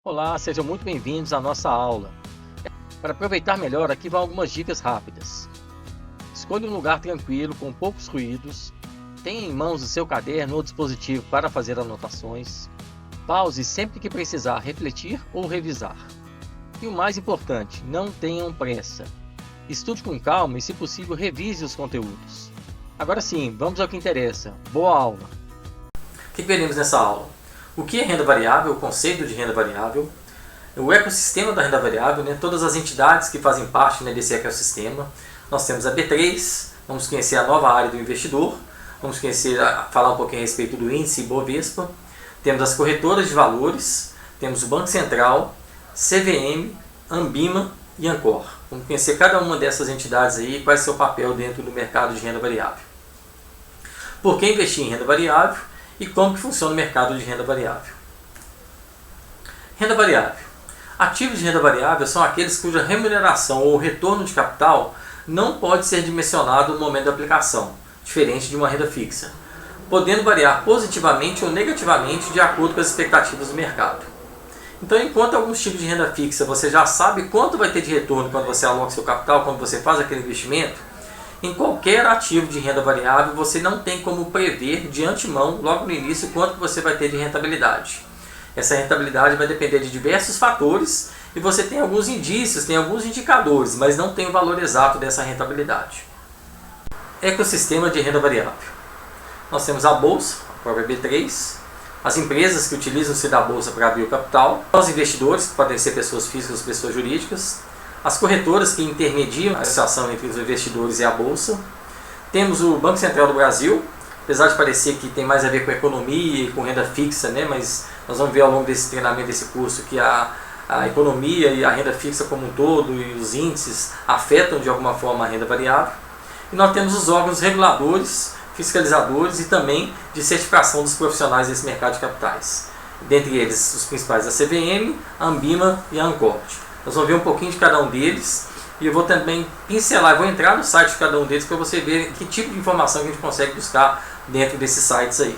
Olá, sejam muito bem-vindos à nossa aula. Para aproveitar melhor, aqui vão algumas dicas rápidas. Escolha um lugar tranquilo, com poucos ruídos. Tenha em mãos o seu caderno ou dispositivo para fazer anotações. Pause sempre que precisar refletir ou revisar. E o mais importante, não tenham pressa. Estude com calma e, se possível, revise os conteúdos. Agora sim, vamos ao que interessa. Boa aula! O que veremos nessa aula? O que é renda variável, o conceito de renda variável, o ecossistema da renda variável, todas as entidades que fazem parte desse ecossistema. Nós temos a B3, vamos conhecer a nova área do investidor, vamos falar um pouquinho a respeito do índice Bovespa, temos as corretoras de valores, temos o Banco Central, CVM, Ambima e Ancor. Vamos conhecer cada uma dessas entidades aí e qual é o seu papel dentro do mercado de renda variável. Por que investir em renda variável? E como que funciona o mercado de renda variável? Renda variável. Ativos de renda variável são aqueles cuja remuneração ou retorno de capital não pode ser dimensionado no momento da aplicação, diferente de uma renda fixa, podendo variar positivamente ou negativamente de acordo com as expectativas do mercado. Então, enquanto alguns tipos de renda fixa você já sabe quanto vai ter de retorno quando você aloca seu capital, quando você faz aquele investimento, em qualquer ativo de renda variável, você não tem como prever de antemão, logo no início, quanto você vai ter de rentabilidade. Essa rentabilidade vai depender de diversos fatores e você tem alguns indícios, tem alguns indicadores, mas não tem o valor exato dessa rentabilidade. Ecossistema de renda variável. Nós temos a Bolsa, a própria B3, as empresas que utilizam-se da Bolsa para abrir o capital, os investidores, que podem ser pessoas físicas ou pessoas jurídicas, as corretoras que intermediam a associação entre os investidores e a Bolsa. Temos o Banco Central do Brasil, apesar de parecer que tem mais a ver com economia e com renda fixa, mas nós vamos ver ao longo desse treinamento, desse curso, que a economia e a renda fixa como um todo e os índices afetam de alguma forma a renda variável. E nós temos os órgãos reguladores, fiscalizadores e também de certificação dos profissionais desse mercado de capitais. Dentre eles, os principais, a CVM, a Ambima e a Ancor. Nós vamos ver um pouquinho de cada um deles e eu vou também pincelar, vou entrar no site de cada um deles para você ver que tipo de informação que a gente consegue buscar dentro desses sites aí.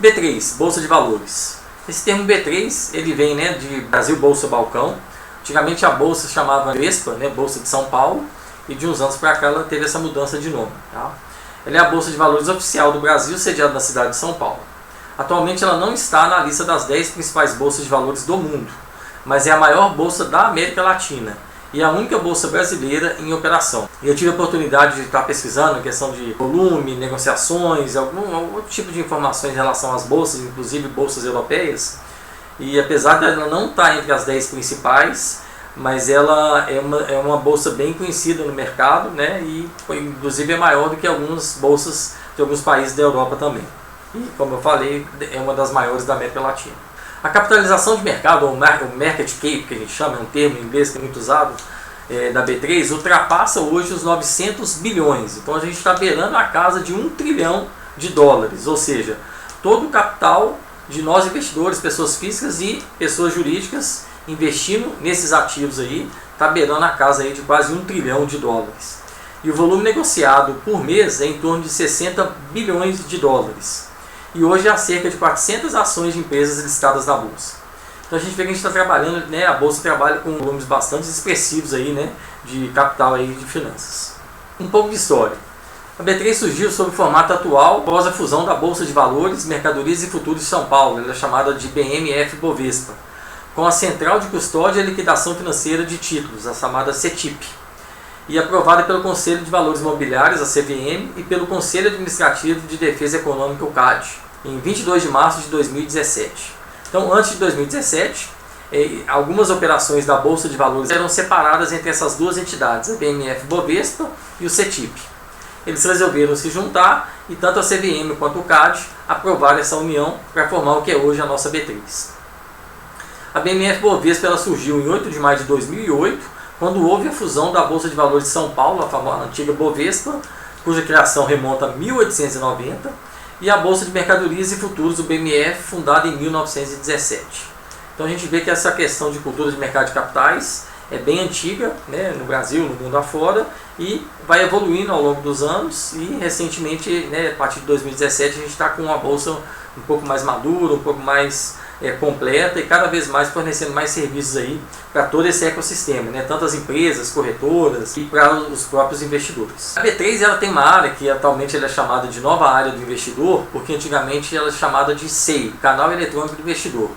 B3, Bolsa de Valores. Esse termo B3, ele vem de Brasil Bolsa Balcão. Antigamente a Bolsa se chamava Bovespa, Bolsa de São Paulo, e de uns anos para cá ela teve essa mudança de nome. Tá? Ela é a Bolsa de Valores oficial do Brasil, sediada na cidade de São Paulo. Atualmente ela não está na lista das 10 principais bolsas de valores do mundo, mas é a maior bolsa da América Latina e a única bolsa brasileira em operação. Eu tive a oportunidade de estar pesquisando a questão de volume, negociações, algum outro tipo de informações em relação às bolsas, inclusive bolsas europeias, e apesar de ela não estar entre as 10 principais, mas ela é uma bolsa bem conhecida no mercado, e inclusive é maior do que algumas bolsas de alguns países da Europa também. E, como eu falei, é uma das maiores da América Latina. A capitalização de mercado, ou market cap, que a gente chama, é um termo em inglês que é muito usado, da B3, ultrapassa hoje os 900 bilhões. Então a gente está beirando a casa de $1 trilhão, ou seja, todo o capital de nós investidores, pessoas físicas e pessoas jurídicas investindo nesses ativos aí, está beirando a casa aí de quase $1 trilhão. E o volume negociado por mês é em torno de 60 bilhões de dólares. E hoje há cerca de 400 ações de empresas listadas na Bolsa. Então a gente vê que a gente está trabalhando, a Bolsa trabalha com volumes bastante expressivos aí, de capital aí, de finanças. Um pouco de história. A B3 surgiu sob o formato atual após a fusão da Bolsa de Valores, Mercadorias e Futuros de São Paulo, ela é chamada de BMF Bovespa, com a Central de Custódia e Liquidação Financeira de Títulos, a chamada CETIP, e aprovada pelo Conselho de Valores Mobiliários, a CVM, e pelo Conselho Administrativo de Defesa Econômica, o CAD, em 22 de março de 2017. Então, antes de 2017, algumas operações da Bolsa de Valores eram separadas entre essas duas entidades, a BMF Bovespa e o CETIP. Eles resolveram se juntar e tanto a CVM quanto o CAD aprovaram essa união para formar o que é hoje a nossa B3. A BMF Bovespa ela surgiu em 8 de maio de 2008, quando houve a fusão da Bolsa de Valores de São Paulo, a famosa antiga Bovespa, cuja criação remonta a 1890, e a Bolsa de Mercadorias e Futuros, o BMF, fundada em 1917. Então a gente vê que essa questão de cultura de mercado de capitais é bem antiga, no Brasil, no mundo afora, e vai evoluindo ao longo dos anos, e recentemente, a partir de 2017, a gente está com uma bolsa um pouco mais madura, um pouco mais completa e cada vez mais fornecendo mais serviços aí para todo esse ecossistema, né? Tanto as empresas, corretoras e para os próprios investidores. A B3 ela tem uma área que atualmente ela é chamada de nova área do investidor, porque antigamente ela é chamada de SEI, Canal Eletrônico do Investidor.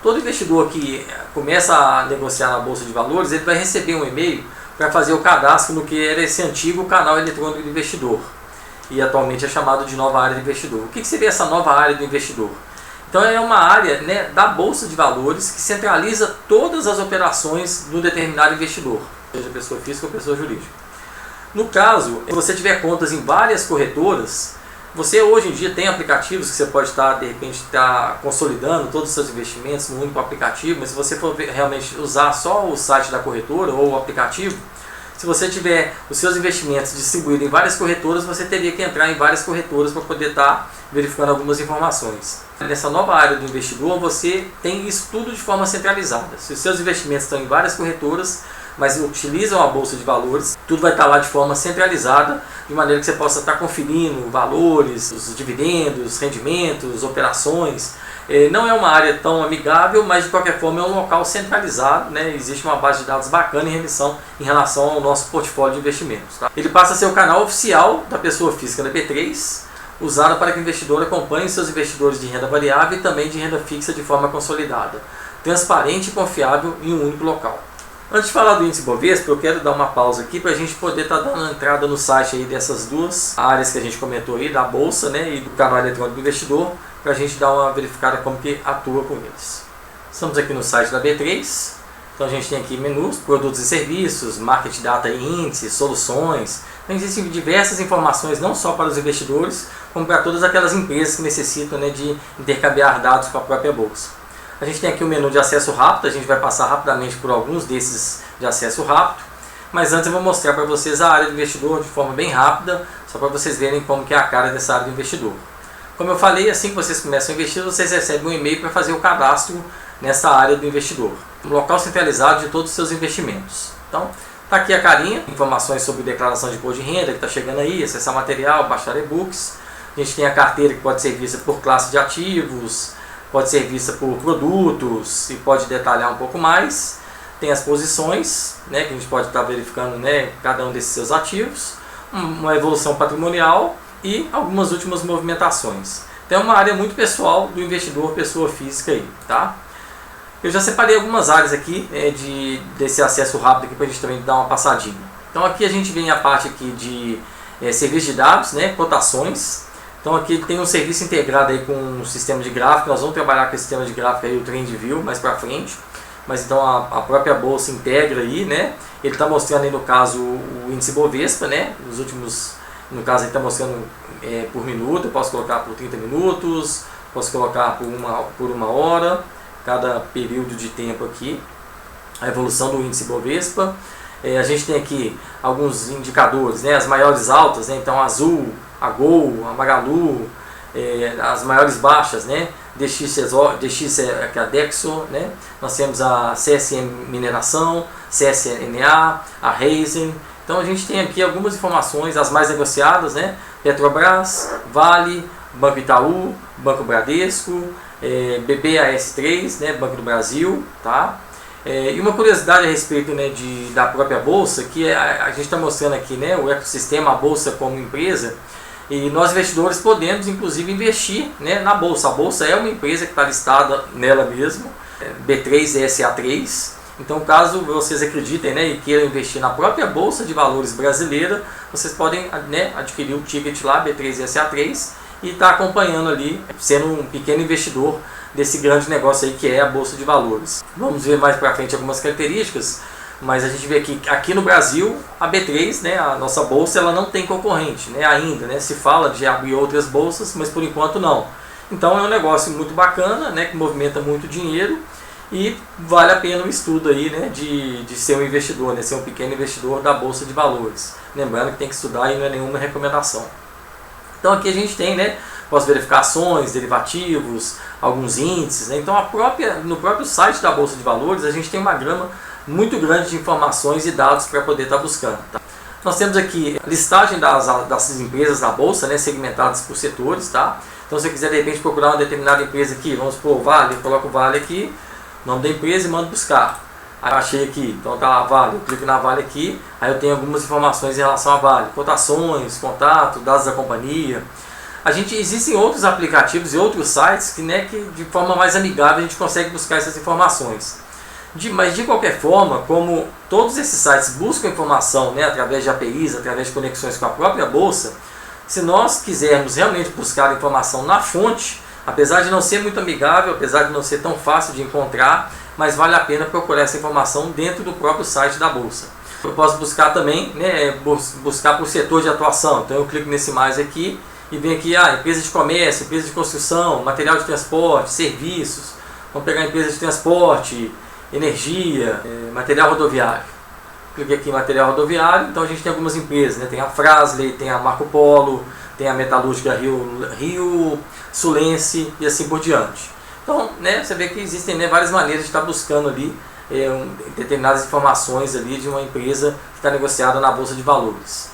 Todo investidor que começa a negociar na Bolsa de Valores, ele vai receber um e-mail para fazer o cadastro no que era esse antigo Canal Eletrônico do Investidor. E atualmente é chamado de nova área do investidor. O que seria essa nova área do investidor? Então é uma área, né, da Bolsa de Valores que centraliza todas as operações do determinado investidor, seja pessoa física ou pessoa jurídica. No caso, se você tiver contas em várias corretoras, você hoje em dia tem aplicativos que você pode estar, de repente, consolidando todos os seus investimentos no único aplicativo, mas se você for realmente usar só o site da corretora ou o aplicativo, se você tiver os seus investimentos distribuídos em várias corretoras, você teria que entrar em várias corretoras para poder estar verificando algumas informações. Nessa nova área do investidor, você tem isso tudo de forma centralizada. Se os seus investimentos estão em várias corretoras, mas utilizam a Bolsa de Valores, tudo vai estar lá de forma centralizada, de maneira que você possa estar conferindo valores, os dividendos, rendimentos, operações. Não é uma área tão amigável, mas de qualquer forma é um local centralizado, né? Existe uma base de dados bacana em relação ao nosso portfólio de investimentos. Tá? Ele passa a ser o canal oficial da pessoa física da B3, usado para que o investidor acompanhe seus investidores de renda variável e também de renda fixa de forma consolidada, transparente e confiável em um único local. Antes de falar do índice Bovespa, eu quero dar uma pausa aqui para a gente poder estar dando entrada no site aí dessas duas áreas que a gente comentou aí, da Bolsa, né, e do canal eletrônico do investidor, para a gente dar uma verificada como que atua com eles. Estamos aqui no site da B3, então a gente tem aqui menus, produtos e serviços, market data e índices, soluções. Então existem diversas informações não só para os investidores, como para todas aquelas empresas que necessitam, né, de intercambiar dados com a própria Bolsa. A gente tem aqui o menu de acesso rápido, a gente vai passar rapidamente por alguns desses de acesso rápido, mas antes eu vou mostrar para vocês a área do investidor de forma bem rápida, só para vocês verem como que é a cara dessa área do investidor. Como eu falei, assim que vocês começam a investir, vocês recebem um e-mail para fazer o cadastro nessa área do investidor, um local centralizado de todos os seus investimentos. Então, está aqui a carinha, informações sobre declaração de imposto de renda que está chegando aí, acessar material, baixar e-books. A gente tem a carteira que pode ser vista por classe de ativos, pode ser vista por produtos e pode detalhar um pouco mais. Tem as posições, né, que a gente pode estar verificando, né, cada um desses seus ativos, uma evolução patrimonial e algumas últimas movimentações. Então é uma área muito pessoal do investidor, pessoa física aí, tá? Eu já separei algumas áreas aqui desse acesso rápido aqui para a gente também dar uma passadinha. Então aqui a gente vem a parte aqui de serviço de dados, né, cotações. Então aqui tem um serviço integrado aí com um sistema de gráfico, nós vamos trabalhar com esse sistema de gráfico aí, o TrendView, mais para frente. Mas então a própria bolsa integra aí, né? Ele está mostrando aí no caso o índice Bovespa, né? Nos últimos, no caso ele está mostrando por minuto, eu posso colocar por 30 minutos, posso colocar por uma hora, cada período de tempo aqui, a evolução do índice Bovespa. A gente tem aqui alguns indicadores, né? As maiores altas, né? Então a Azul, a Gol, a Magalu, as maiores baixas, né? DX é a Dexo, né? Nós temos a CSN Mineração, CSNA, a Raizen. Então a gente tem aqui algumas informações, as mais negociadas, né? Petrobras, Vale, Banco Itaú, Banco Bradesco, BBAS3, né? Banco do Brasil, tá? E uma curiosidade a respeito, né, da própria Bolsa, que a gente está mostrando aqui, né, o ecossistema, a Bolsa como empresa, e nós investidores podemos inclusive investir, né, na Bolsa. A Bolsa é uma empresa que está listada nela mesmo, B3SA3. Então caso vocês acreditem, né, e queiram investir na própria Bolsa de Valores brasileira, vocês podem, né, adquirir o ticket lá, B3SA3, e estar acompanhando ali, sendo um pequeno investidor desse grande negócio aí que é a Bolsa de Valores. Vamos ver mais para frente algumas características, mas a gente vê que aqui no Brasil a B3, né, a nossa bolsa, ela não tem concorrente, né, ainda, né, se fala de abrir outras bolsas, mas por enquanto não. Então é um negócio muito bacana, né, que movimenta muito dinheiro e vale a pena o estudo aí, né, de ser um investidor, né, ser um pequeno investidor da Bolsa de Valores. Lembrando que tem que estudar e não é nenhuma recomendação. Então aqui a gente tem, né, pós-verificações, derivativos, alguns índices, né? Então no próprio site da Bolsa de Valores a gente tem uma gama muito grande de informações e dados para poder estar buscando. Tá? Nós temos aqui a listagem das empresas da Bolsa, né, segmentadas por setores. Tá? Então se eu quiser de repente procurar uma determinada empresa aqui, vamos supor Vale, eu coloco Vale aqui, nome da empresa e mando buscar. Aí eu achei aqui, então tá lá Vale, eu clico na Vale aqui, aí eu tenho algumas informações em relação a Vale, cotações, contato, dados da companhia. Existem outros aplicativos e outros sites que de forma mais amigável a gente consegue buscar essas informações. Mas de qualquer forma, como todos esses sites buscam informação, né, através de APIs, através de conexões com a própria bolsa, se nós quisermos realmente buscar informação na fonte, apesar de não ser muito amigável, apesar de não ser tão fácil de encontrar, mas vale a pena procurar essa informação dentro do próprio site da bolsa. Eu posso buscar também, né, buscar por setor de atuação. Então eu clico nesse mais aqui e vem aqui, empresa de comércio, empresa de construção, material de transporte, serviços. Vamos pegar empresa de transporte, energia, material rodoviário. Cliquei aqui em material rodoviário, então a gente tem algumas empresas, né? Tem a Fras-le, tem a Marco Polo, tem a Metalúrgica Rio Sulense e assim por diante. Então, né, você vê que existem, né, várias maneiras de estar buscando ali determinadas informações ali de uma empresa que está negociada na Bolsa de Valores.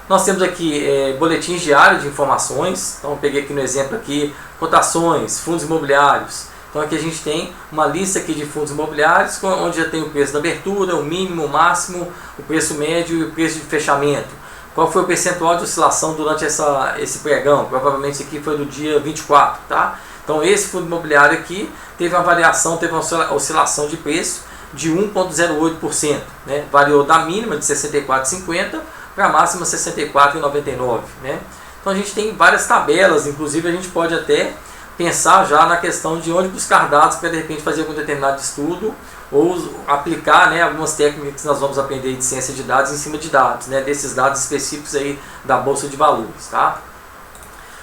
Nós temos aqui boletins diários de informações, então eu peguei aqui no exemplo aqui, cotações, fundos imobiliários. Então aqui a gente tem uma lista aqui de fundos imobiliários, onde já tem o preço da abertura, o mínimo, o máximo, o preço médio e o preço de fechamento. Qual foi o percentual de oscilação durante esse pregão? Provavelmente isso aqui foi do dia 24, tá? Então esse fundo imobiliário aqui teve uma variação, teve uma oscilação de preço de 1,08%, né? Variou da mínima de 64,50 para a máxima 64,99, né? Então a gente tem várias tabelas, inclusive a gente pode até pensar já na questão de onde buscar dados para de repente fazer algum determinado estudo ou aplicar, né, algumas técnicas que nós vamos aprender de ciência de dados em cima de dados, né, desses dados específicos aí da Bolsa de Valores, tá?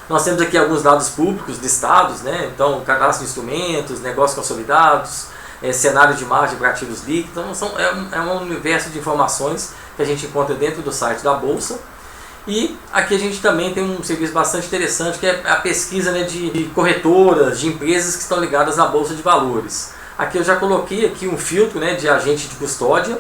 Nós temos aqui alguns dados públicos listados, né, então cadastro de instrumentos, negócios consolidados, cenário de margem para ativos líquidos, então é um universo de informações que a gente encontra dentro do site da Bolsa. E aqui a gente também tem um serviço bastante interessante, que é a pesquisa, né, de corretoras, de empresas que estão ligadas na Bolsa de Valores. Aqui eu já coloquei aqui um filtro, né, de agente de custódia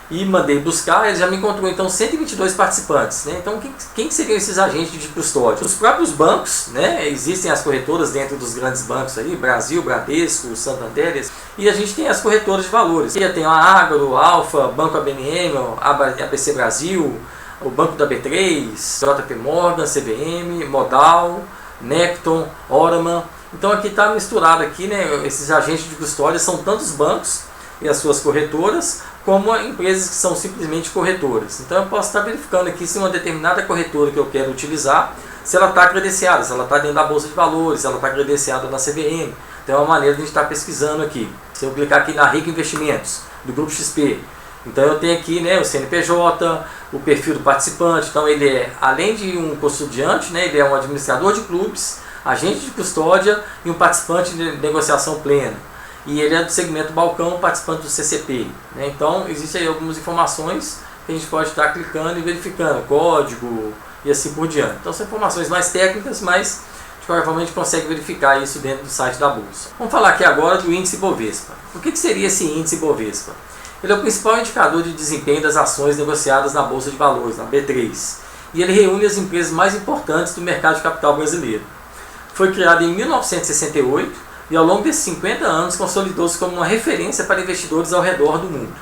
e mandei buscar, ele já me encontrou então 122 participantes, né? Então quem seriam esses agentes de custódia? Os próprios bancos, né? Existem as corretoras dentro dos grandes bancos aí, Brasil, Bradesco, Santander, e a gente tem as corretoras de valores. Aqui tem a Agro, Alfa, Banco ABNM, ABC Brasil, o Banco da B3, JP Morgan, CVM, Modal, Necton, Oraman. Então aqui está misturado aqui, né, esses agentes de custódia são tantos bancos e as suas corretoras, como empresas que são simplesmente corretoras. Então eu posso estar verificando aqui se uma determinada corretora que eu quero utilizar, se ela está credenciada, se ela está dentro da Bolsa de Valores, se ela está credenciada na CVM. Então é uma maneira de a gente estar pesquisando aqui. Se eu clicar aqui na Rico Investimentos, do Grupo XP, então eu tenho aqui, né, o CNPJ, o perfil do participante. Então ele é, além de um custodiante, né, ele é um administrador de clubes, agente de custódia e um participante de negociação plena. E ele é do segmento balcão, participante do CCP, né? Então existem aí algumas informações que a gente pode estar clicando e verificando, código e assim por diante. Então são informações mais técnicas, mas de qualquer forma a gente consegue verificar isso dentro do site da Bolsa. Vamos falar aqui agora do índice Bovespa. O que seria esse índice Bovespa? Ele é o principal indicador de desempenho das ações negociadas na Bolsa de Valores, na B3. E ele reúne as empresas mais importantes do mercado de capital brasileiro. Foi criado em 1968 e ao longo desses 50 anos consolidou-se como uma referência para investidores ao redor do mundo.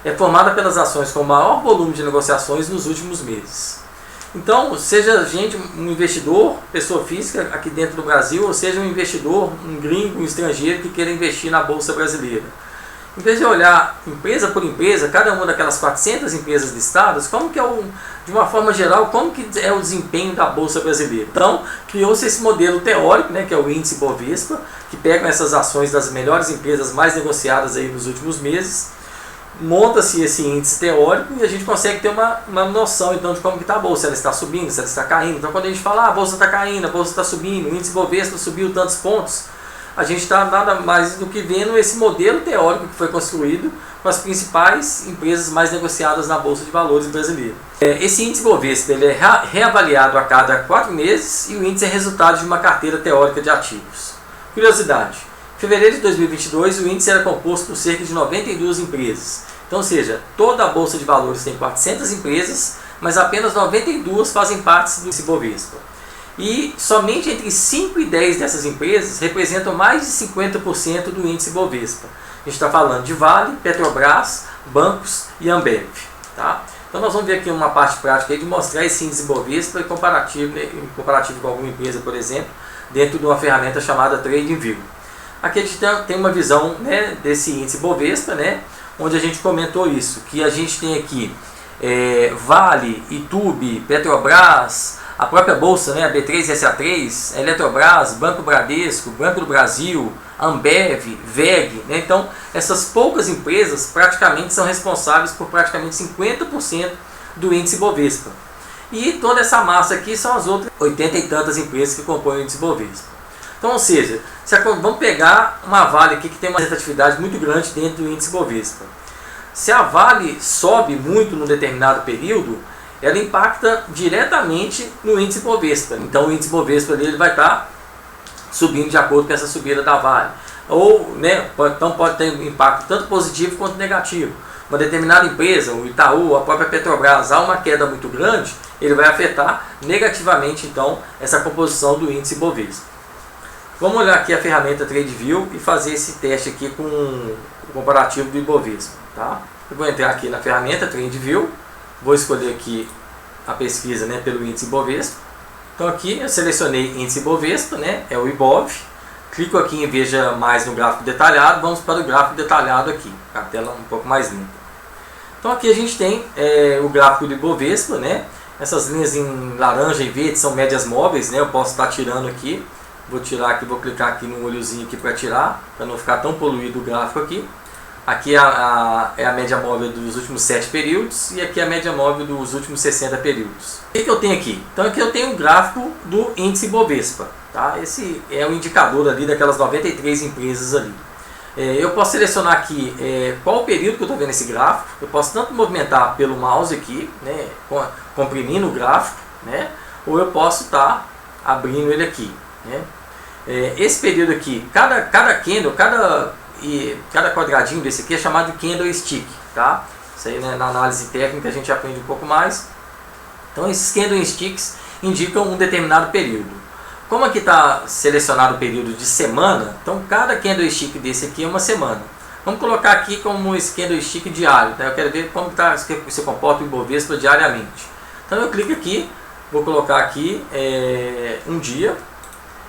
É formada pelas ações com maior volume de negociações nos últimos meses. Então, seja um investidor, pessoa física aqui dentro do Brasil, ou seja um investidor, um gringo, um estrangeiro que queira investir na Bolsa brasileira. Em vez de olhar empresa por empresa, cada uma daquelas 400 empresas listadas, como que é de uma forma geral, como que é o desempenho da Bolsa brasileira? Então, criou-se esse modelo teórico, né, que é o índice Bovespa, que pega essas ações das melhores empresas mais negociadas aí nos últimos meses, monta-se esse índice teórico e a gente consegue ter uma noção então de como que está a Bolsa, se ela está subindo, se ela está caindo. Então, quando a gente fala, a Bolsa está caindo, a Bolsa está subindo, o índice Bovespa subiu tantos pontos, a gente está nada mais do que vendo esse modelo teórico que foi construído com as principais empresas mais negociadas na Bolsa de Valores brasileira. Esse índice Bovespa ele é reavaliado a cada 4 meses e o índice é resultado de uma carteira teórica de ativos. Curiosidade, em fevereiro de 2022 o índice era composto por cerca de 92 empresas. Então, ou seja, toda a Bolsa de Valores tem 400 empresas, mas apenas 92 fazem parte do índice Bovespa. E somente entre 5 e 10 dessas empresas representam mais de 50% do índice Bovespa. A gente está falando de Vale, Petrobras, bancos e Ambev. Tá? Então nós vamos ver aqui uma parte prática aí de mostrar esse índice Bovespa em comparativo com alguma empresa, por exemplo, dentro de uma ferramenta chamada TradingView. Aqui a gente tem uma visão, né, desse índice Bovespa, né, onde a gente comentou isso, que a gente tem aqui Vale, Itube, Petrobras, a própria bolsa, né, a B3SA3, Eletrobras, Banco Bradesco, Banco do Brasil, Ambev, VEG, né? Então essas poucas empresas praticamente são responsáveis por praticamente 50% do índice Bovespa. E toda essa massa aqui são as outras 80 e tantas empresas que compõem o índice Bovespa. Então, ou seja, vamos pegar uma Vale aqui que tem uma representatividade muito grande dentro do índice Bovespa. Se a Vale sobe muito num determinado período, ela impacta diretamente no índice Bovespa. Então o índice Bovespa dele vai estar subindo de acordo com essa subida da Vale. Ou, né, então pode ter um impacto tanto positivo quanto negativo. Uma determinada empresa, o Itaú, a própria Petrobras, há uma queda muito grande, ele vai afetar negativamente então essa composição do índice Bovespa. Vamos olhar aqui a ferramenta TradingView e fazer esse teste aqui com o comparativo do Ibovespa. Tá? Eu vou entrar aqui na ferramenta TradingView. Vou escolher aqui a pesquisa, né, pelo índice Bovespa. Então aqui eu selecionei índice Bovespa, né, é o Ibov. Clico aqui em veja mais no gráfico detalhado. Vamos para o gráfico detalhado aqui, a tela um pouco mais limpa. Então aqui a gente tem o gráfico do Ibovespa, né. Essas linhas em laranja e verde são médias móveis, né, eu posso estar tirando aqui. Vou tirar aqui, vou clicar aqui no olhozinho aqui para tirar, para não ficar tão poluído o gráfico aqui. Aqui é a média móvel dos últimos 7 períodos e aqui é a média móvel dos últimos 60 períodos. O que eu tenho aqui? Então aqui eu tenho um gráfico do índice Bovespa. Tá? Esse é o indicador ali daquelas 93 empresas ali. Eu posso selecionar aqui qual o período que eu estou vendo esse gráfico. Eu posso tanto movimentar pelo mouse aqui, né, comprimindo o gráfico, né, ou eu posso estar abrindo ele aqui. Né. Esse período aqui, cada candle, cada quadradinho desse aqui é chamado de candlestick, tá? Isso aí, né, na análise técnica a gente aprende um pouco mais. Então esses candlesticks indicam um determinado período. Como aqui está selecionado o período de semana, então cada candlestick desse aqui é uma semana. Vamos colocar aqui como esse candlestick diário, tá? Eu quero ver como se comporta o Ibovespa diariamente. Então eu clico aqui, vou colocar aqui um dia.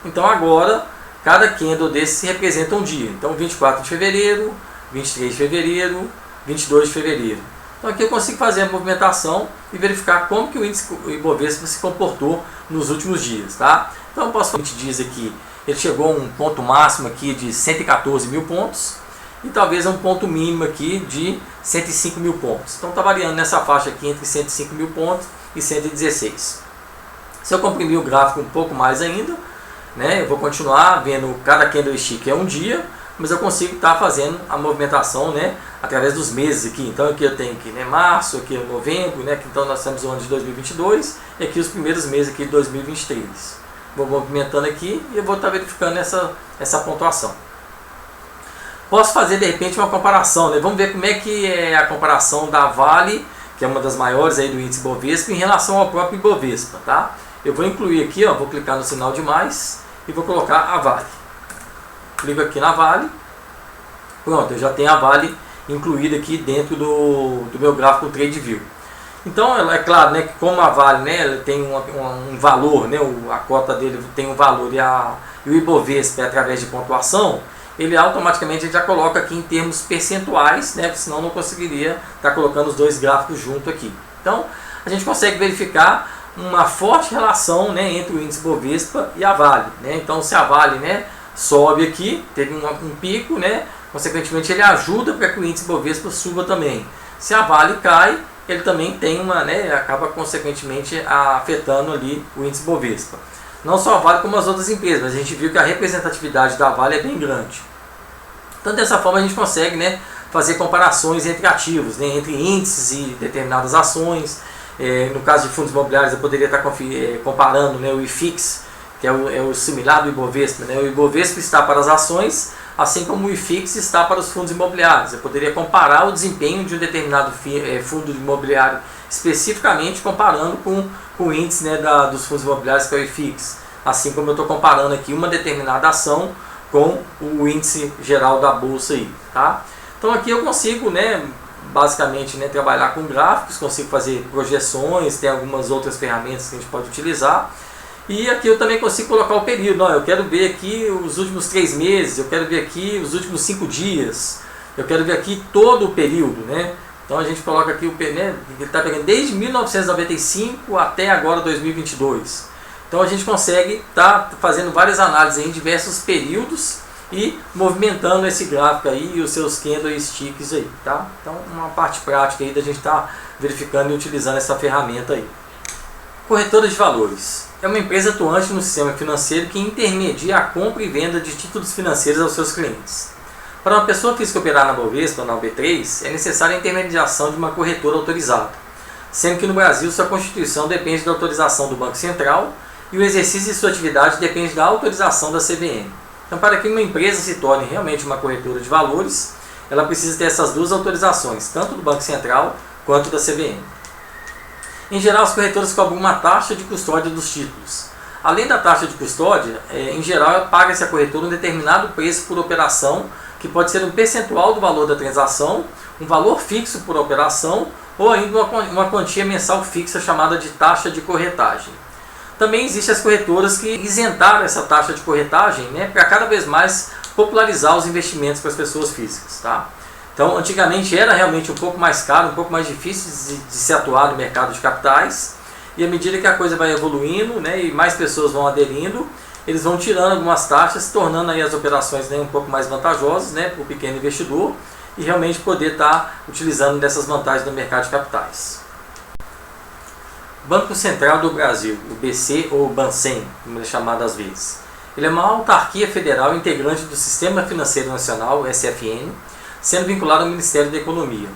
Então agora cada candle desse representa um dia. Então 24 de fevereiro, 23 de fevereiro, 22 de fevereiro. Então aqui eu consigo fazer a movimentação e verificar como que o índice Ibovespa se comportou nos últimos dias. Tá? Então eu posso falar, a gente diz aqui, ele chegou a um ponto máximo aqui de 114 mil pontos e talvez a um ponto mínimo aqui de 105 mil pontos. Então está variando nessa faixa aqui entre 105 mil pontos e 116. Se eu comprimir o gráfico um pouco mais ainda, né, eu vou continuar vendo cada candlestick é um dia, mas eu consigo estar fazendo a movimentação, né, através dos meses aqui. Então aqui eu tenho aqui, né, março, aqui é novembro, né, então nós temos o ano de 2022 e aqui os primeiros meses aqui de 2023. Vou movimentando aqui e eu vou estar verificando essa pontuação. Posso fazer de repente uma comparação, né? Vamos ver como é que é a comparação da Vale, que é uma das maiores aí do índice Bovespa, em relação ao próprio Ibovespa, tá? Eu vou incluir aqui, ó, vou clicar no sinal de mais e vou colocar a Vale. Clico aqui na Vale. Pronto, eu já tenho a Vale incluída aqui dentro do meu gráfico TradingView. Então, é claro, né, que como a Vale, né, ela tem um valor, né, a cota dele tem um valor e o Ibovespa é através de pontuação, ele automaticamente já coloca aqui em termos percentuais, né, senão não conseguiria estar colocando os dois gráficos junto aqui. Então, a gente consegue verificar uma forte relação, né, entre o índice Bovespa e a Vale. Né? Então, se a Vale, né, sobe aqui, teve um pico, né, consequentemente ele ajuda para que o índice Bovespa suba também. Se a Vale cai, ele também tem acaba consequentemente afetando ali o índice Bovespa. Não só a Vale como as outras empresas, mas a gente viu que a representatividade da Vale é bem grande. Então dessa forma a gente consegue, né, fazer comparações entre ativos, né, entre índices e determinadas ações. No caso de fundos imobiliários eu poderia estar comparando, né, o IFIX, que é o similar do Ibovespa. Né? O Ibovespa está para as ações, assim como o IFIX está para os fundos imobiliários. Eu poderia comparar o desempenho de um determinado fundo imobiliário especificamente comparando com o índice, né, dos fundos imobiliários, que é o IFIX. assim como eu estou comparando aqui uma determinada ação com o índice geral da bolsa aí, tá? Então aqui eu consigo, né, basicamente, né, trabalhar com gráficos, consigo fazer projeções, tem algumas outras ferramentas que a gente pode utilizar. E aqui eu também consigo colocar o período. Não, eu quero ver aqui os últimos 3 meses, eu quero ver aqui os últimos 5 dias, eu quero ver aqui todo o período, né? Então a gente coloca aqui o período, né, que ele está pegando desde 1995 até agora 2022. Então a gente consegue estar fazendo várias análises em diversos períodos e movimentando esse gráfico aí e os seus candlesticks aí, tá? Então uma parte prática aí da gente estar verificando e utilizando essa ferramenta aí. Corretora de valores é uma empresa atuante no sistema financeiro que intermedia a compra e venda de títulos financeiros aos seus clientes. Para uma pessoa física operar na Bovespa ou na B3, é necessária a intermediação de uma corretora autorizada, sendo que no Brasil sua constituição depende da autorização do Banco Central e o exercício de sua atividade depende da autorização da CVM. Então, para que uma empresa se torne realmente uma corretora de valores, ela precisa ter essas duas autorizações, tanto do Banco Central quanto da CVM. Em geral, as corretoras cobram uma taxa de custódia dos títulos. Além da taxa de custódia, em geral, paga-se à corretora um determinado preço por operação, que pode ser um percentual do valor da transação, um valor fixo por operação, ou ainda uma quantia mensal fixa chamada de taxa de corretagem. Também existem as corretoras que isentaram essa taxa de corretagem, né, para cada vez mais popularizar os investimentos para as pessoas físicas, tá? Então, antigamente era realmente um pouco mais caro, um pouco mais difícil de se atuar no mercado de capitais, e à medida que a coisa vai evoluindo, né, e mais pessoas vão aderindo, eles vão tirando algumas taxas, tornando aí as operações, né, um pouco mais vantajosas, né, para o pequeno investidor, e realmente poder estar utilizando dessas vantagens no mercado de capitais. Banco Central do Brasil, o BC ou Bancem, como é chamado às vezes. Ele é uma autarquia federal integrante do Sistema Financeiro Nacional, SFN, sendo vinculado ao Ministério da Economia.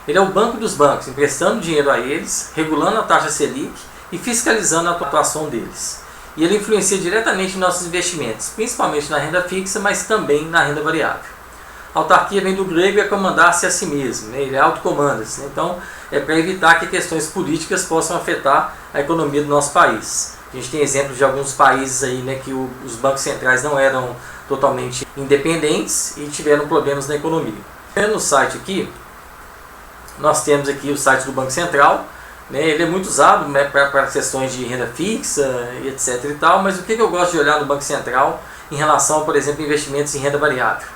Ele é o banco dos bancos, emprestando dinheiro a eles, regulando a taxa Selic e fiscalizando a atuação deles. E ele influencia diretamente em nossos investimentos, principalmente na renda fixa, mas também na renda variável. A autarquia vem do grego é comandar-se a si mesmo, né? Ele autocomanda-se, né? Então é para evitar que questões políticas possam afetar a economia do nosso país. A gente tem exemplos de alguns países aí, né, que os bancos centrais não eram totalmente independentes e tiveram problemas na economia. No site aqui, nós temos aqui o site do Banco Central, né? Ele é muito usado, né, para questões de renda fixa e etc e tal, mas o que eu gosto de olhar no Banco Central em relação, por exemplo, a investimentos em renda variável?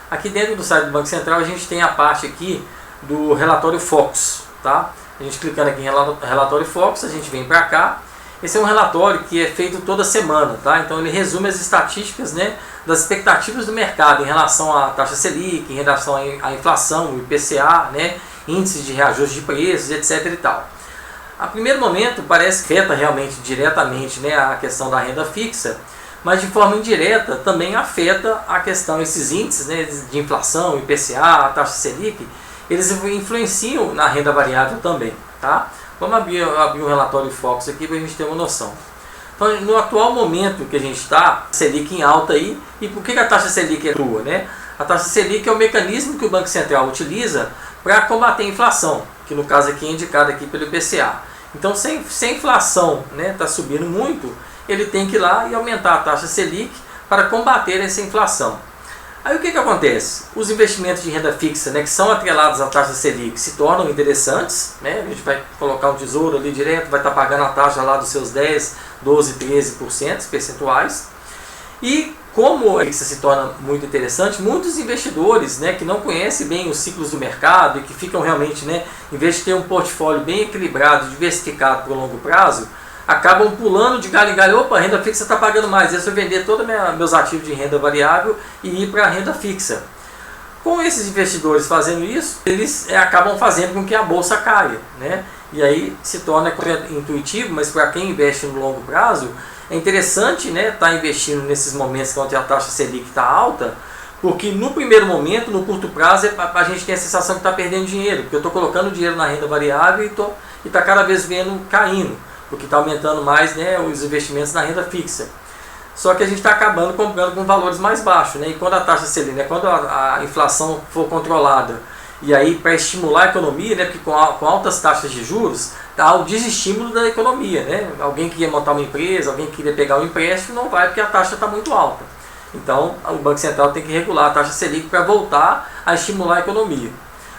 Aqui dentro do site do Banco Central a gente tem a parte aqui do relatório Fox, tá? A gente clicando aqui em relatório Fox, a gente vem para cá. Esse é um relatório que é feito toda semana, tá? Então ele resume as estatísticas, né, das expectativas do mercado em relação à taxa Selic, em relação à inflação, o IPCA, né, índices de reajuste de preços, etc e tal. A primeiro momento parece que afeta realmente diretamente, né, a questão da renda fixa, mas de forma indireta também afeta a questão, esses índices, né, de inflação, IPCA, a taxa Selic, eles influenciam na renda variável também, tá? Vamos abrir um relatório Fox aqui para a gente ter uma noção. Então, no atual momento que a gente está, Selic em alta aí, e por que a taxa Selic é atua, né? A taxa Selic é o mecanismo que o Banco Central utiliza para combater a inflação, que no caso aqui é indicado aqui pelo IPCA. Então, se a inflação, né, está subindo muito, ele tem que ir lá e aumentar a taxa Selic para combater essa inflação. Aí o que acontece? Os investimentos de renda fixa, né, que são atrelados à taxa Selic, se tornam interessantes, né? A gente vai colocar um tesouro ali direto, vai estar pagando a taxa lá dos seus 10, 12, 13% percentuais. E como isso se torna muito interessante, muitos investidores, né, que não conhecem bem os ciclos do mercado e que ficam realmente, né, em vez de ter um portfólio bem equilibrado, diversificado por longo prazo, acabam pulando de galho em galho. Opa, a renda fixa está pagando mais, deixa eu vender todos meus ativos de renda variável e ir para a renda fixa. Com esses investidores fazendo isso, eles acabam fazendo com que a bolsa caia, né? E aí se torna intuitivo, mas para quem investe no longo prazo, é interessante, né, estar investindo nesses momentos onde a taxa Selic está alta, porque no primeiro momento, no curto prazo, a gente tem a sensação que está perdendo dinheiro, porque eu estou colocando dinheiro na renda variável e está cada vez vendo caindo, porque está aumentando mais, né, os investimentos na renda fixa. Só que a gente está acabando comprando com valores mais baixos, né? E quando a taxa Selic, né, quando a inflação for controlada E aí, para estimular a economia, né, porque com altas taxas de juros, há o desestímulo da economia. Né? Alguém que queria montar uma empresa, alguém que queria pegar um empréstimo, não vai porque a taxa está muito alta. Então, o Banco Central tem que regular a taxa Selic para voltar a estimular a economia.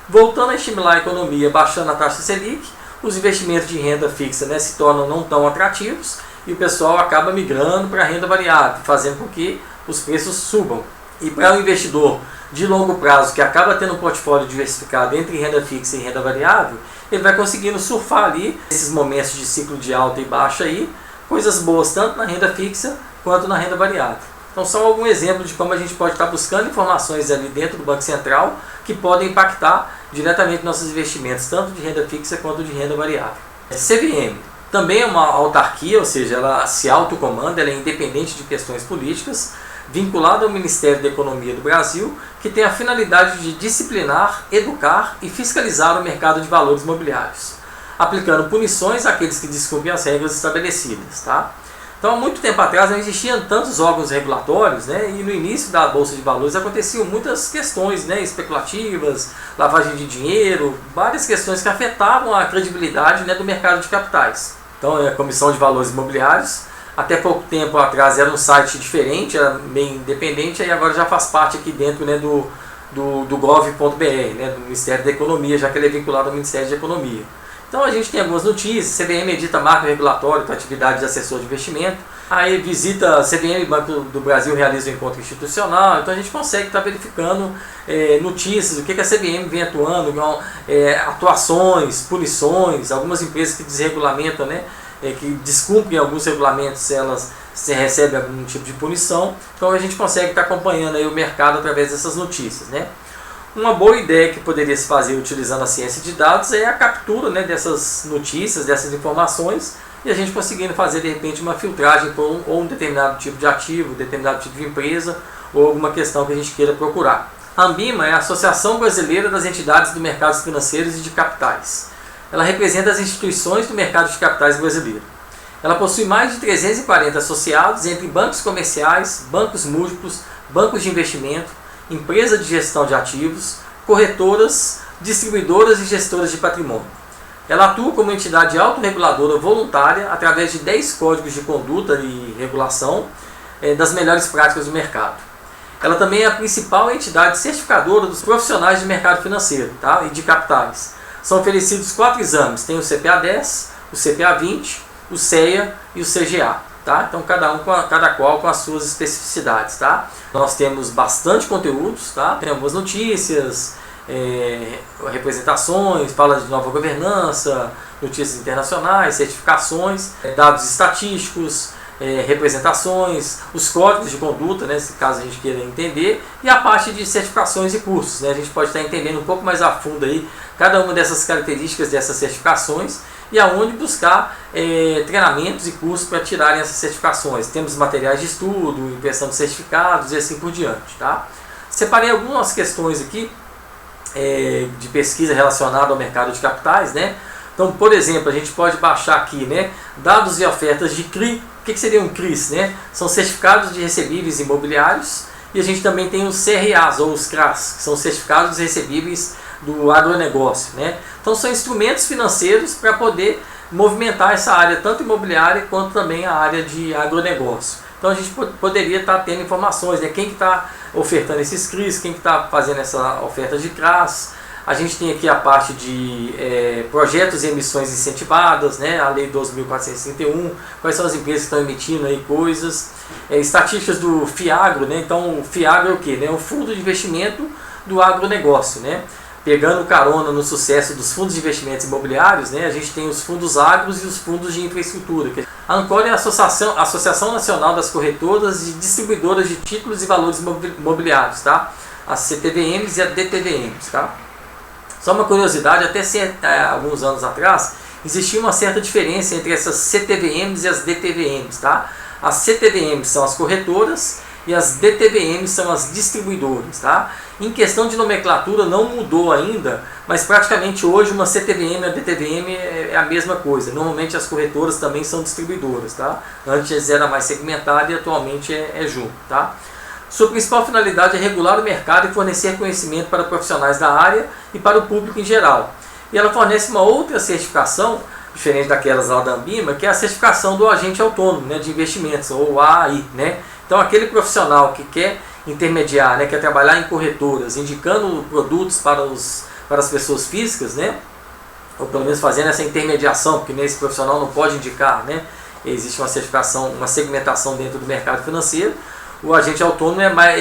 Voltando a estimular a economia, baixando a taxa Selic, os investimentos de renda fixa, né, se tornam não tão atrativos e o pessoal acaba migrando para a renda variável, fazendo com que os preços subam. E para o investidor de longo prazo, que acaba tendo um portfólio diversificado entre renda fixa e renda variável, ele vai conseguindo surfar ali esses momentos de ciclo de alta e baixa aí, coisas boas tanto na renda fixa quanto na renda variável. Então, são alguns exemplos de como a gente pode estar buscando informações ali dentro do Banco Central que podem impactar diretamente nossos investimentos, tanto de renda fixa quanto de renda variável. CVM também é uma autarquia, ou seja, ela se autocomanda, ela é independente de questões políticas, vinculada ao Ministério da Economia do Brasil, que tem a finalidade de disciplinar, educar e fiscalizar o mercado de valores imobiliários, aplicando punições àqueles que descumprem as regras estabelecidas. Tá? Então, há muito tempo atrás não existiam tantos órgãos regulatórios, né, e no início da Bolsa de Valores aconteciam muitas questões, né, especulativas, lavagem de dinheiro, várias questões que afetavam a credibilidade, né, do mercado de capitais. Então, a Comissão de Valores Imobiliários, até pouco tempo atrás era um site diferente, era meio independente, e agora já faz parte aqui dentro, né, do gov.br, né, do Ministério da Economia, já que ele é vinculado ao Ministério da Economia. Então a gente tem algumas notícias, CVM edita marco regulatório para atividade de assessor de investimento, aí visita a CVM, Banco do Brasil realiza um encontro institucional, então a gente consegue estar verificando notícias, o que a CVM vem atuando, atuações, punições, algumas empresas que desregulamentam, né, que descumprem alguns regulamentos, elas recebem algum tipo de punição, então a gente consegue estar acompanhando aí o mercado através dessas notícias. Né? Uma boa ideia que poderia se fazer utilizando a ciência de dados é a captura, né, dessas notícias, dessas informações, e a gente conseguindo fazer de repente uma filtragem por um determinado tipo de ativo, determinado tipo de empresa ou alguma questão que a gente queira procurar. A ANBIMA é a Associação Brasileira das Entidades do Mercado Financeiros e de Capitais. Ela representa as instituições do mercado de capitais brasileiro. Ela possui mais de 340 associados entre bancos comerciais, bancos múltiplos, bancos de investimento, empresas de gestão de ativos, corretoras, distribuidoras e gestoras de patrimônio. Ela atua como entidade autorreguladora voluntária através de 10 códigos de conduta e regulação das melhores práticas do mercado. Ela também é a principal entidade certificadora dos profissionais de mercado financeiro, tá? E de capitais. São oferecidos 4 exames, tem o CPA-10, o CPA-20, o CEA e o CGA. Tá? Então cada qual com as suas especificidades. Tá? Nós temos bastante conteúdos, tá? Tem algumas notícias, representações, fala de nova governança, notícias internacionais, certificações, dados estatísticos, representações, os códigos de conduta, né, se caso a gente queira entender, e a parte de certificações e cursos. Né? A gente pode estar entendendo um pouco mais a fundo aí cada uma dessas características dessas certificações e aonde buscar treinamentos e cursos para tirarem essas certificações. Temos materiais de estudo, impressão de certificados e assim por diante. Tá? Separei algumas questões aqui de pesquisa relacionada ao mercado de capitais. Né? Então, por exemplo, a gente pode baixar aqui, né, dados e ofertas de CRI. O que seria um CRIs? Né? São certificados de recebíveis imobiliários, e a gente também tem os CRAs ou os CRAs, que são certificados de recebíveis do agronegócio. Né? Então são instrumentos financeiros para poder movimentar essa área, tanto imobiliária quanto também a área de agronegócio. Então a gente poderia estar tendo informações, né? Quem que está ofertando esses CRIs, quem que está fazendo essa oferta de CRAs. A gente tem aqui a parte de projetos e emissões incentivadas, né? A Lei 12.431, quais são as empresas que estão emitindo aí coisas, estatísticas do FIAGRO, né? Então o FIAGRO é o quê? Né? O Fundo de Investimento do Agronegócio, né? Pegando carona no sucesso dos fundos de investimentos imobiliários, né? A gente tem os fundos agros e os fundos de infraestrutura. A Ancor é a Associação Nacional das Corretoras e Distribuidoras de Títulos e Valores Imobiliários, tá? As CTVMs e as DTVMs, tá? Só uma curiosidade, até alguns anos atrás, existia uma certa diferença entre essas CTVMs e as DTVMs. Tá? As CTVMs são as corretoras e as DTVMs são as distribuidoras. Tá? Em questão de nomenclatura não mudou ainda, mas praticamente hoje uma CTVM e uma DTVM é a mesma coisa. Normalmente as corretoras também são distribuidoras. Tá? Antes era mais segmentada e atualmente é junto. Tá? Sua principal finalidade é regular o mercado e fornecer conhecimento para profissionais da área e para o público em geral. E ela fornece uma outra certificação, diferente daquelas lá da Ambima, que é a certificação do agente autônomo, né, de investimentos, ou AI. Né? Então aquele profissional que quer intermediar, né, quer trabalhar em corretoras, indicando produtos para as pessoas físicas, né, ou pelo menos fazendo essa intermediação, porque nesse profissional não pode indicar, né, existe uma certificação, uma segmentação dentro do mercado financeiro. O agente autônomo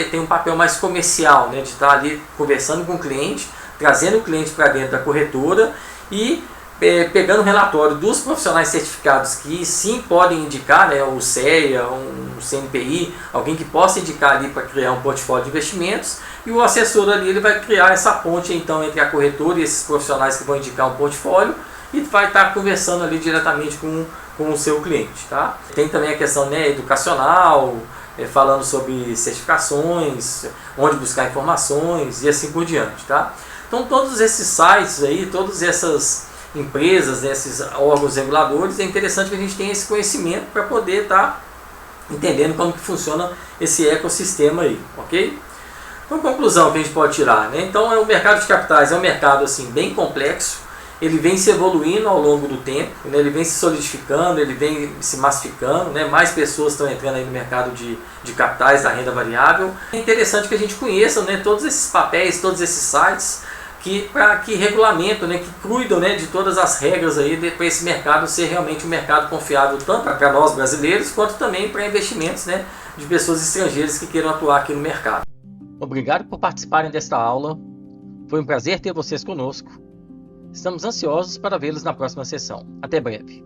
tem um papel mais comercial, né, de estar ali conversando com o cliente, trazendo o cliente para dentro da corretora e pegando o relatório dos profissionais certificados que sim podem indicar, né, o CEA, um CNPI, alguém que possa indicar ali para criar um portfólio de investimentos, e o assessor ali ele vai criar essa ponte então entre a corretora e esses profissionais que vão indicar um portfólio e vai estar conversando ali diretamente com o seu cliente. Tá? Tem também a questão, né, educacional, falando sobre certificações, onde buscar informações e assim por diante. Tá? Então todos esses sites aí, todas essas empresas, esses órgãos reguladores, é interessante que a gente tenha esse conhecimento para poder estar entendendo como que funciona esse ecossistema aí, ok? Então, conclusão que a gente pode tirar, né? Então, o mercado de capitais é um mercado assim bem complexo, ele vem se evoluindo ao longo do tempo, né? Ele vem se solidificando, ele vem se massificando, né? Mais pessoas estão entrando aí no mercado de capitais da renda variável. É interessante que a gente conheça, né, todos esses papéis, todos esses sites, que regulamentam, né, que cuidam, né, de todas as regras aí para esse mercado ser realmente um mercado confiável tanto para nós brasileiros quanto também para investimentos, né, de pessoas estrangeiras que queiram atuar aqui no mercado. Obrigado por participarem desta aula. Foi um prazer ter vocês conosco. Estamos ansiosos para vê-los na próxima sessão. Até breve.